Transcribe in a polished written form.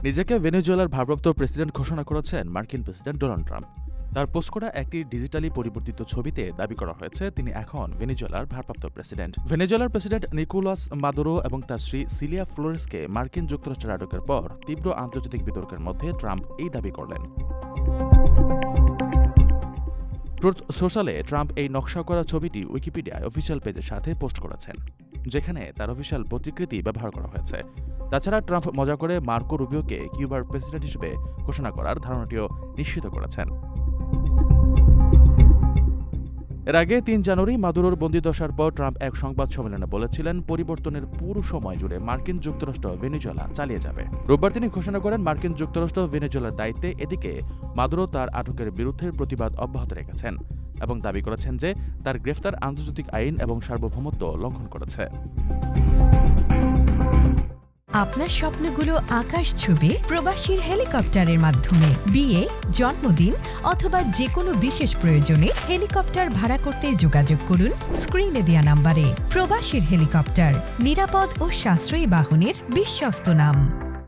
নিজেকে ভেনেজুয়েলার ভারপ্রাপ্ত প্রেসিডেন্ট ঘোষণা করেছেন মার্কিন প্রেসিডেন্ট ডোনাল্ড ট্রাম্প। তার পোস্ট করা একটি ডিজিটালি পরিবর্তিত ছবিতে দাবি করা হয়েছে তিনি এখন ভেনেজুয়েলার ভারপ্রাপ্ত প্রেসিডেন্ট। ভেনেজুয়েলার প্রেসিডেন্ট নিকোলাস মাদুরো এবং তার স্ত্রী সিলিয়া ফ্লোরেসকে মার্কিন যুক্তরাষ্ট্রের আটকের পর তীব্র আন্তর্জাতিক বিতর্কের মধ্যে ট্রাম্প এই দাবি করলেন। ট্রুথ সোশ্যালে ট্রাম্প এই নকশা করা ছবিটি উইকিপিডিয়ায় অফিসিয়াল পেজের সাথে পোস্ট করেছেন, যেখানে তার অফিসিয়াল প্রতিকৃতি ব্যবহার করা হয়েছে। তাছাড়া ট্রাম্প মজা করে মার্কো রুবিওকে কিউবার প্রেসিডেন্ট হিসেবে ঘোষণা করার ধারণাটিও নিশ্চিত করেছেন। এর আগে ৩ জানুয়ারি মাদুরোর বন্দিদশার পর ট্রাম্প এক সংবাদ সম্মেলনে বলেছিলেন পরিবর্তনের পুরো সময় জুড়ে মার্কিন যুক্তরাষ্ট্র ভেনেজুয়েলা চালিয়ে যাবে। রোববার তিনি ঘোষণা করেন মার্কিন যুক্তরাষ্ট্র ভেনেজুয়েলার দায়িত্বে। এদিকে মাদুরো তার আটকের বিরুদ্ধে প্রতিবাদ অব্যাহত রেখেছেন এবং দাবি করেছেন যে তার গ্রেফতার আন্তর্জাতিক আইন এবং সার্বভৌমত্ব লঙ্ঘন করেছে। আপনার স্বপ্নগুলো আকাশ ছুবে প্রবাসীর হেলিকপ্টারের মাধ্যমে। বিয়ে, জন্মদিন অথবা যে কোনো বিশেষ প্রয়োজনে হেলিকপ্টার ভাড়া করতে যোগাযোগ করুন স্ক্রিনে দেয়া নাম্বারে। প্রবাসীর হেলিকপ্টার, নিরাপদ ও সাশ্রয়ী বাহনের বিশ্বস্ত নাম।